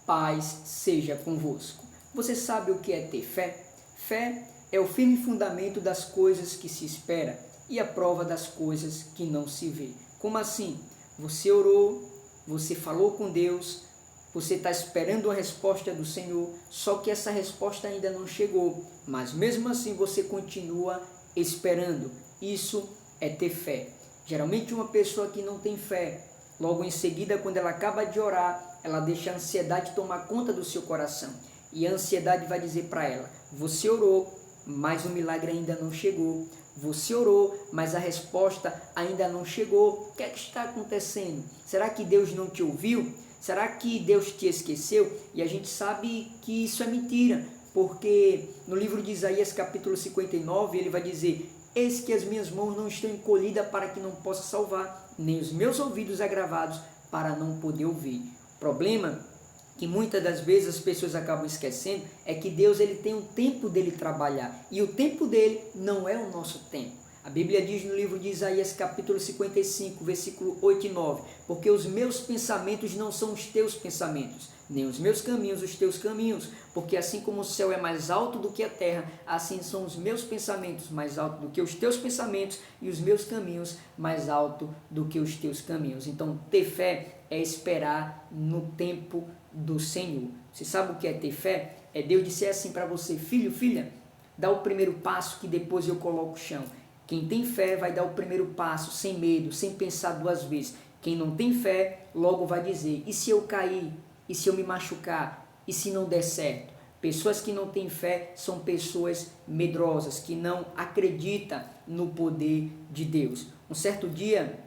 paz seja convosco. Você sabe o que é ter fé? Fé é o firme fundamento das coisas que se espera e a prova das coisas que não se vê. Como assim? Você orou, você falou com Deus, você está esperando a resposta do Senhor, só que essa resposta ainda não chegou, mas mesmo assim você continua esperando. Isso é ter fé. Geralmente uma pessoa que não tem fé, logo em seguida, quando ela acaba de orar, ela deixa a ansiedade tomar conta do seu coração. E a ansiedade vai dizer para ela: você orou, mas o milagre ainda não chegou. Você orou, mas a resposta ainda não chegou. O que é que está acontecendo? Será que Deus não te ouviu? Será que Deus te esqueceu? E a gente sabe que isso é mentira, porque no livro de Isaías capítulo 59, ele vai dizer: eis que as minhas mãos não estão encolhidas para que não possa salvar, nem os meus ouvidos agravados para não poder ouvir. O problema que muitas das vezes as pessoas acabam esquecendo é que Deus ele tem um tempo dele trabalhar, e o tempo dele não é o nosso tempo. A Bíblia diz no livro de Isaías capítulo 55, versículo 8 e 9, porque os meus pensamentos não são os teus pensamentos, nem os meus caminhos os teus caminhos, porque assim como o céu é mais alto do que a terra, assim são os meus pensamentos mais altos do que os teus pensamentos e os meus caminhos mais altos do que os teus caminhos. Então, ter fé é esperar no tempo do Senhor. Você sabe o que é ter fé? É Deus dizer assim para você: filho, filha, dá o primeiro passo que depois eu coloco o chão. Quem tem fé vai dar o primeiro passo sem medo, sem pensar duas vezes. Quem não tem fé, logo vai dizer: e se eu cair? E se eu me machucar? E se não der certo? Pessoas que não têm fé são pessoas medrosas, que não acreditam no poder de Deus. Um certo dia,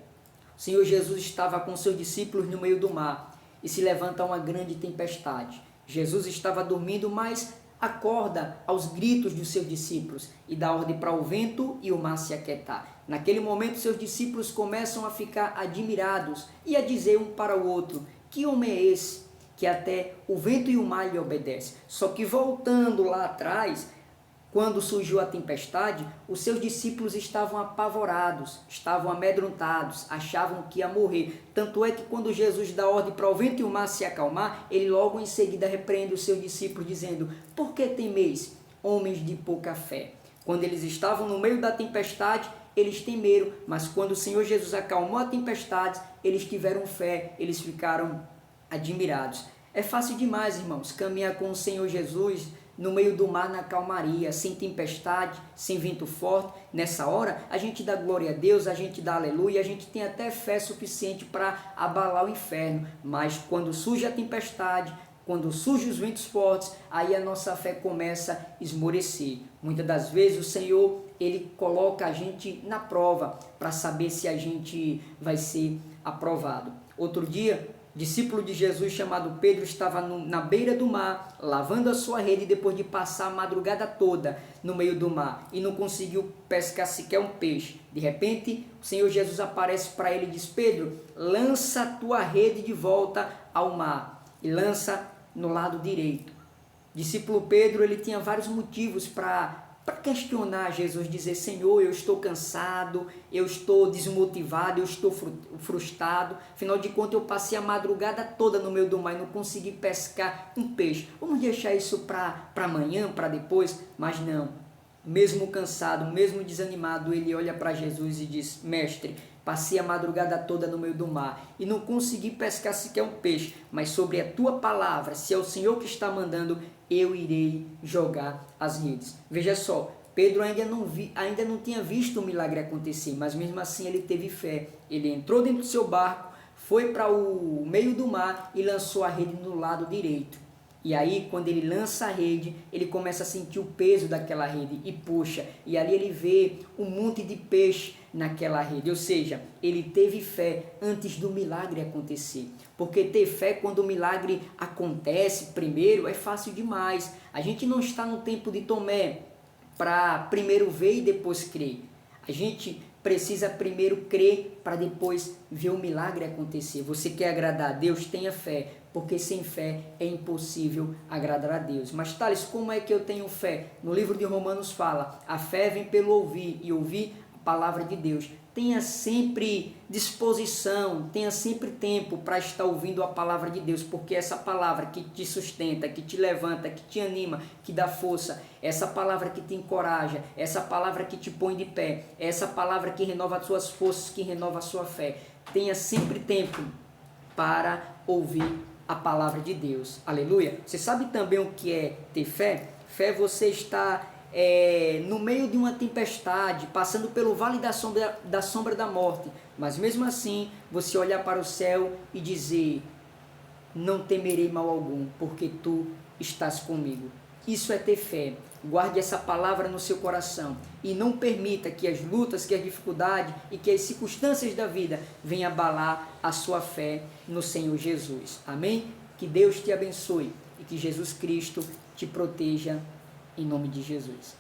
o Senhor Jesus estava com seus discípulos no meio do mar e se levanta uma grande tempestade. Jesus estava dormindo, mas acorda aos gritos dos seus discípulos e dá ordem para o vento e o mar se aquietar. Naquele momento, seus discípulos começam a ficar admirados e a dizer um para o outro: que homem é esse que até o vento e o mar lhe obedecem? Só que voltando lá atrás, quando surgiu a tempestade, os seus discípulos estavam apavorados, estavam amedrontados, achavam que ia morrer. Tanto é que quando Jesus dá ordem para o vento e o mar se acalmar, ele logo em seguida repreende os seus discípulos, dizendo: por que temeis, homens de pouca fé? Quando eles estavam no meio da tempestade, eles temeram, mas quando o Senhor Jesus acalmou a tempestade, eles tiveram fé, eles ficaram admirados. É fácil demais, irmãos, caminhar com o Senhor Jesus no meio do mar, na calmaria, sem tempestade, sem vento forte. Nessa hora, a gente dá glória a Deus, a gente dá aleluia, a gente tem até fé suficiente para abalar o inferno. Mas quando surge a tempestade, quando surgem os ventos fortes, aí a nossa fé começa a esmorecer. Muitas das vezes o Senhor, ele coloca a gente na prova para saber se a gente vai ser aprovado. Outro dia, discípulo de Jesus chamado Pedro estava na beira do mar, lavando a sua rede depois de passar a madrugada toda no meio do mar e não conseguiu pescar sequer um peixe. De repente, o Senhor Jesus aparece para ele e diz: Pedro, lança a tua rede de volta ao mar e lança no lado direito. O discípulo Pedro, ele tinha vários motivos para questionar Jesus, dizer: Senhor, eu estou cansado, eu estou desmotivado, eu estou frustrado, afinal de contas eu passei a madrugada toda no meio do mar e não consegui pescar um peixe. Vamos deixar isso para amanhã, para depois? Mas não, mesmo cansado, mesmo desanimado, ele olha para Jesus e diz: Mestre, passei a madrugada toda no meio do mar e não consegui pescar sequer um peixe, mas sobre a tua palavra, se é o Senhor que está mandando, eu irei jogar as redes. Veja só, Pedro ainda não tinha visto o milagre acontecer, mas mesmo assim ele teve fé. Ele entrou dentro do seu barco, foi para o meio do mar e lançou a rede no lado direito. E aí, quando ele lança a rede, ele começa a sentir o peso daquela rede e puxa. E ali ele vê um monte de peixe naquela rede. Ou seja, ele teve fé antes do milagre acontecer. Porque ter fé quando o milagre acontece primeiro é fácil demais. A gente não está no tempo de Tomé para primeiro ver e depois crer. A gente precisa primeiro crer para depois ver o milagre acontecer. Você quer agradar a Deus? Tenha fé, porque sem fé é impossível agradar a Deus. Mas, Thales, como é que eu tenho fé? No livro de Romanos fala: a fé vem pelo ouvir, e ouvir a palavra de Deus. Tenha sempre disposição, tenha sempre tempo para estar ouvindo a palavra de Deus, porque essa palavra que te sustenta, que te levanta, que te anima, que dá força, essa palavra que te encoraja, essa palavra que te põe de pé, essa palavra que renova as suas forças, que renova a sua fé. Tenha sempre tempo para ouvir a palavra de Deus. Aleluia! Você sabe também o que é ter fé? Fé, você está no meio de uma tempestade, passando pelo vale da sombra da morte, mas mesmo assim você olhar para o céu e dizer: não temerei mal algum, porque tu estás comigo. Isso é ter fé. Guarde essa palavra no seu coração e não permita que as lutas, que as dificuldades e que as circunstâncias da vida venham abalar a sua fé no Senhor Jesus. Amém? Que Deus te abençoe e que Jesus Cristo te proteja, em nome de Jesus.